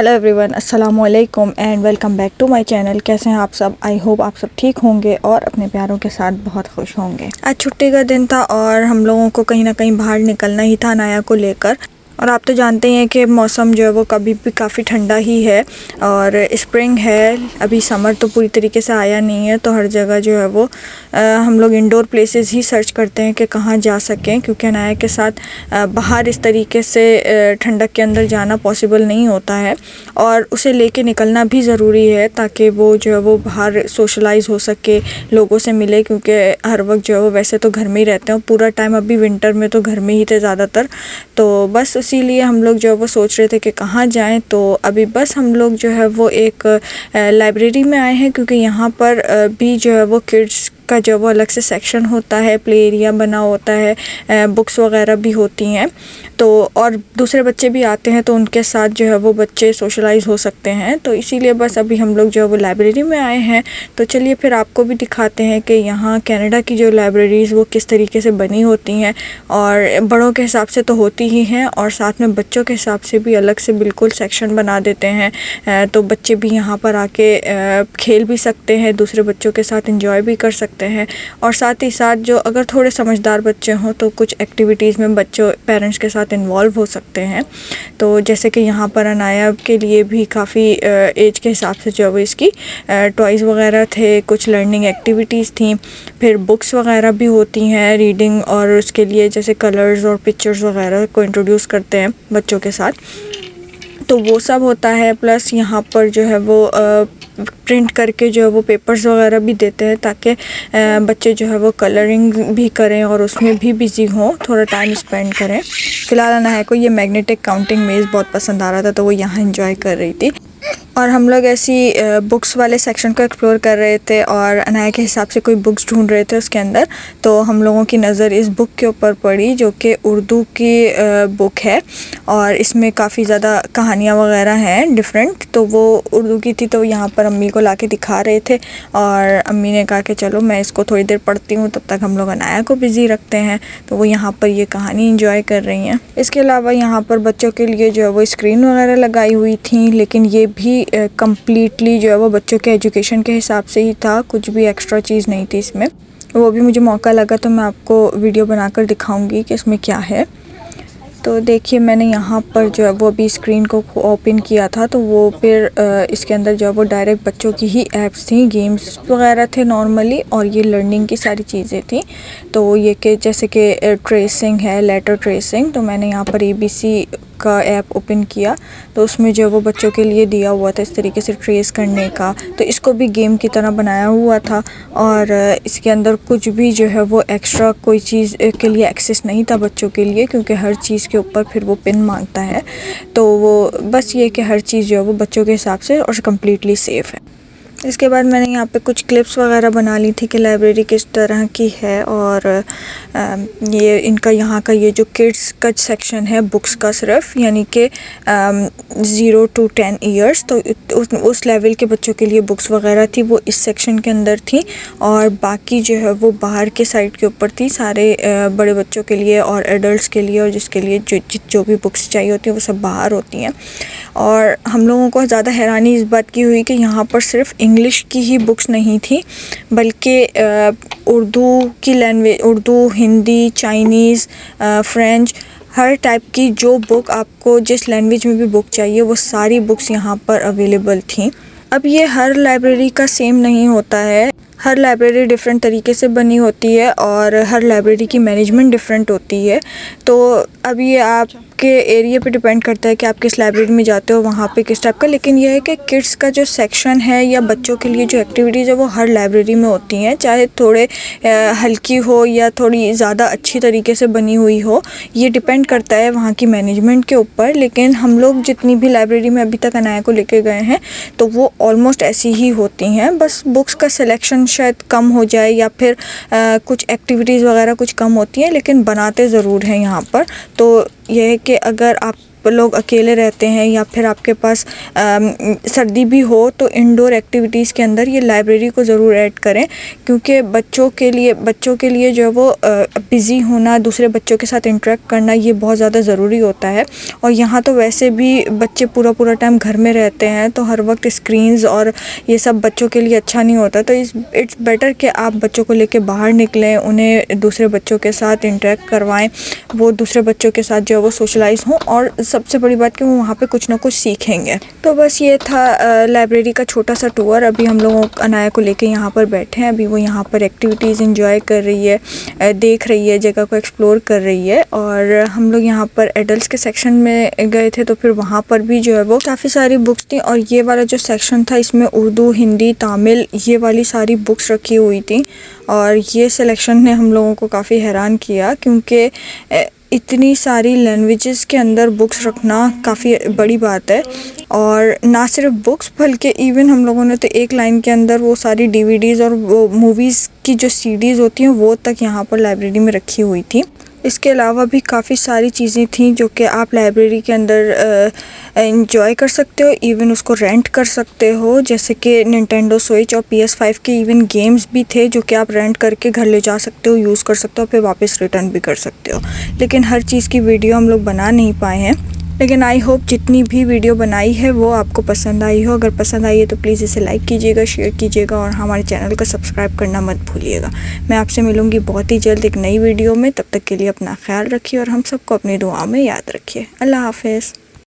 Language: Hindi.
हेलो एवरीवन, अस्सलाम वालेकुम and welcome back to my channel. कैसे हैं आप सब? आई होप आप सब ठीक होंगे और अपने प्यारों के साथ बहुत खुश होंगे। आज छुट्टी का दिन था और हम लोगों को कहीं ना कहीं बाहर निकलना ही था अनाया को लेकर। और आप तो जानते ही हैं कि मौसम जो है वो कभी भी काफ़ी ठंडा ही है और स्प्रिंग है, अभी समर तो पूरी तरीके से आया नहीं है। तो हर जगह जो है वो हम लोग इंडोर प्लेसेस ही सर्च करते हैं कि कहाँ जा सकें, क्योंकि अनाया के साथ बाहर इस तरीके से ठंडक के अंदर जाना पॉसिबल नहीं होता है और उसे लेके निकलना भी ज़रूरी है ताकि वो जो है वो बाहर सोशलाइज़ हो सके, लोगों से मिले, क्योंकि हर वक्त जो है वो वैसे तो घर में ही रहते हैं। पूरा टाइम अभी विंटर में तो घर में ही थे ज़्यादातर, तो बस इसीलिए हम लोग जो है वो सोच रहे थे कि कहाँ जाएं। तो अभी बस हम लोग जो है वो एक लाइब्रेरी में आए हैं, क्योंकि यहाँ पर भी जो है वो किड्स का जो वो अलग से सेक्शन होता है, प्ले एरिया बना होता है, बुक्स वगैरह भी होती हैं। तो और दूसरे बच्चे भी आते हैं तो उनके साथ जो है वो बच्चे सोशलाइज़ हो सकते हैं। तो इसीलिए बस अभी हम लोग जो है वो लाइब्रेरी में आए हैं। तो चलिए फिर आपको भी दिखाते हैं कि यहाँ कनाडा की जो लाइब्रेरीज़ वो किस तरीके से बनी होती हैं, और बड़ों के हिसाब से तो होती ही हैं और साथ में बच्चों के हिसाब से भी अलग से बिल्कुल सेक्शन बना देते हैं। तो बच्चे भी यहाँ पर आके खेल भी सकते हैं, दूसरे बच्चों के साथ एंजॉय भी कर सकते हैं। और साथ ही साथ जो अगर थोड़े समझदार बच्चे हों तो कुछ एक्टिविटीज़ में बच्चों पेरेंट्स के साथ इन्वॉल्व हो सकते हैं। तो जैसे कि यहाँ पर अनाया के लिए भी काफ़ी एज के हिसाब से जो है इसकी टॉयज़ वगैरह थे, कुछ लर्निंग एक्टिविटीज़ थी, फिर बुक्स वगैरह भी होती हैं रीडिंग, और उसके लिए जैसे कलर्स और पिक्चर्स वगैरह को इंट्रोड्यूस करते हैं बच्चों के साथ, तो वो सब होता है। प्लस यहाँ पर जो है वो प्रिंट करके जो है वो पेपर्स वगैरह भी देते हैं ताकि बच्चे जो है वो कलरिंग भी करें और उसमें भी बिज़ी हों, थोड़ा टाइम स्पेंड करें। फ़िलहाल अनाया को ये मैग्नेटिक काउंटिंग मेज़ बहुत पसंद आ रहा था तो वो यहाँ एंजॉय कर रही थी। और हम लोग ऐसी बुक्स वाले सेक्शन को एक्सप्लोर कर रहे थे और अनाया के हिसाब से कोई बुक्स ढूंढ रहे थे उसके अंदर। तो हम लोगों की नज़र इस बुक के ऊपर पड़ी जो कि उर्दू की बुक है और इसमें काफ़ी ज़्यादा कहानियाँ वगैरह हैं डिफरेंट। तो वो उर्दू की थी, तो यहाँ पर अम्मी को लाके दिखा रहे थे और अम्मी ने कहा कि चलो मैं इसको थोड़ी देर पढ़ती हूँ, तब तक हम लोग अनाया को बिज़ी रखते हैं। तो वो यहाँ पर ये कहानी इंजॉय कर रही हैं। इसके अलावा यहाँ पर बच्चों के लिए जो है वो स्क्रीन वगैरह लगाई हुई थी, लेकिन ये भी कम्प्लीटली जो है वो बच्चों के एजुकेशन के हिसाब से ही था, कुछ भी एक्स्ट्रा चीज़ नहीं थी इसमें। वो भी मुझे मौका लगा तो मैं आपको वीडियो बनाकर दिखाऊंगी कि इसमें क्या है। तो देखिए मैंने यहाँ पर जो है वो अभी स्क्रीन को ओपन किया था, तो वो फिर इसके अंदर जो है वो डायरेक्ट बच्चों की ही ऐप्स थी, गेम्स वगैरह थे नॉर्मली, और ये लर्निंग की सारी चीज़ें थी। तो ये कि जैसे कि ट्रेसिंग है, लेटर ट्रेसिंग, तो मैंने यहाँ पर ABC का ऐप ओपन किया तो उसमें जो वो बच्चों के लिए दिया हुआ था इस तरीके से ट्रेस करने का। तो इसको भी गेम की तरह बनाया हुआ था और इसके अंदर कुछ भी जो है वो एक्स्ट्रा कोई चीज़ के लिए एक्सेस नहीं था बच्चों के लिए, क्योंकि हर चीज़ के ऊपर फिर वो पिन मांगता है। तो वो बस ये कि हर चीज़ जो है वो बच्चों के हिसाब से और कम्प्लीटली सेफ़ है। इसके बाद मैंने यहाँ पे कुछ क्लिप्स वगैरह बना ली थी कि लाइब्रेरी किस तरह की है, और ये इनका यहाँ का ये जो किड्स का सेक्शन है बुक्स का सिर्फ, यानी कि 0 to 10 ईयर्स, तो उस लेवल के बच्चों के लिए बुक्स वगैरह थी वो इस सेक्शन के अंदर थी, और बाकी जो है वो बाहर के साइड के ऊपर थी सारे बड़े बच्चों के लिए और एडल्ट्स के लिए, और जिसके लिए जो भी बुक्स चाहिए होती हैं वो सब बाहर होती हैं। और हम लोगों को ज़्यादा हैरानी इस बात की हुई कि यहाँ पर सिर्फ इंग्लिश की ही बुक्स नहीं थी, बल्कि उर्दू की language, Urdu, Hindi, Chinese, French, हर टाइप की जो बुक आपको जिस लैंग्वेज में भी बुक चाहिए वो सारी बुक्स यहाँ पर अवेलेबल थी। अब ये हर लाइब्रेरी का सेम नहीं होता है, हर लाइब्रेरी डिफरेंट तरीके से बनी होती है और हर लाइब्रेरी की मैनेजमेंट डिफरेंट होती है। तो अब ये आपके एरिया पे डिपेंड करता है कि आप किस लाइब्रेरी में जाते हो, वहाँ पे किस टाइप का। लेकिन यह है कि किड्स का जो सेक्शन है या बच्चों के लिए जो एक्टिविटीज़ है वो हर लाइब्रेरी में होती हैं, चाहे थोड़े हल्की हो या थोड़ी ज़्यादा अच्छी तरीके से बनी हुई हो, ये डिपेंड करता है वहाँ की मैनेजमेंट के ऊपर। लेकिन हम लोग जितनी भी लाइब्रेरी में अभी तक अनाया को लेके गए हैं तो वो ऑलमोस्ट ऐसी ही होती हैं, बस बुक्स का सिलेक्शन शायद कम हो जाए या फिर कुछ एक्टिविटीज़ वगैरह कुछ कम होती हैं, लेकिन बनाते ज़रूर हैं यहाँ पर। तो यह है कि अगर आप आप लोग अकेले रहते हैं या फिर आपके पास सर्दी भी हो तो इंडोर एक्टिविटीज़ के अंदर ये लाइब्रेरी को ज़रूर ऐड करें, क्योंकि बच्चों के लिए जो है वो बिज़ी होना, दूसरे बच्चों के साथ इंटरेक्ट करना ये बहुत ज़्यादा ज़रूरी होता है। और यहाँ तो वैसे भी बच्चे पूरा टाइम घर में रहते हैं, तो हर वक्त स्क्रीन्स और ये सब बच्चों के लिए अच्छा नहीं होता। तो इट्स बेटर कि आप बच्चों को लेके बाहर निकलें, उन्हें दूसरे बच्चों के साथ इंटरेक्ट करवाएं, वो दूसरे बच्चों के साथ जो है वो सोशलाइज़ हों, और सबसे बड़ी बात कि वो वहाँ पे कुछ ना कुछ सीखेंगे। तो बस ये था लाइब्रेरी का छोटा सा टूर। अभी हम लोगों अनाया को लेके यहाँ पर बैठे हैं। अभी वो यहाँ पर एक्टिविटीज़ इंजॉय कर रही है, देख रही है, जगह को एक्सप्लोर कर रही है। और हम लोग यहाँ पर एडल्ट्स के सेक्शन में गए थे, तो फिर वहाँ पर भी जो है वो काफ़ी सारी बुक्स थी। और ये वाला जो सेक्शन था इसमें उर्दू, हिंदी, तमिल ये वाली सारी बुक्स रखी हुई थी। और ये सिलेक्शन ने हम लोगों को काफ़ी हैरान किया, क्योंकि इतनी सारी लैंग्वेजेस के अंदर बुक्स रखना काफ़ी बड़ी बात है। और ना सिर्फ बुक्स बल्कि इवन हम लोगों ने तो एक लाइन के अंदर वो सारी डीवीडीज़ और वो मूवीज़ की जो सीडीज़ होती हैं वो तक यहाँ पर लाइब्रेरी में रखी हुई थी। इसके अलावा भी काफ़ी सारी चीज़ें थी जो कि आप लाइब्रेरी के अंदर इंजॉय कर सकते हो, इवन उसको रेंट कर सकते हो, जैसे कि निंटेंडो स्विच और PS5 के इवन गेम्स भी थे जो कि आप रेंट करके घर ले जा सकते हो, यूज़ कर सकते हो, फिर वापस रिटर्न भी कर सकते हो। लेकिन हर चीज़ की वीडियो हम लोग बना नहीं पाए हैं, लेकिन आई होप जितनी भी वीडियो बनाई है वो आपको पसंद आई हो। अगर पसंद आई है तो प्लीज़ इसे लाइक कीजिएगा, शेयर कीजिएगा और हमारे चैनल को सब्सक्राइब करना मत भूलिएगा। मैं आपसे मिलूँगी बहुत ही जल्द एक नई वीडियो में। तब तक के लिए अपना ख्याल रखिए और हम सबको अपनी दुआ में याद रखिए। अल्लाह हाफ़िज़।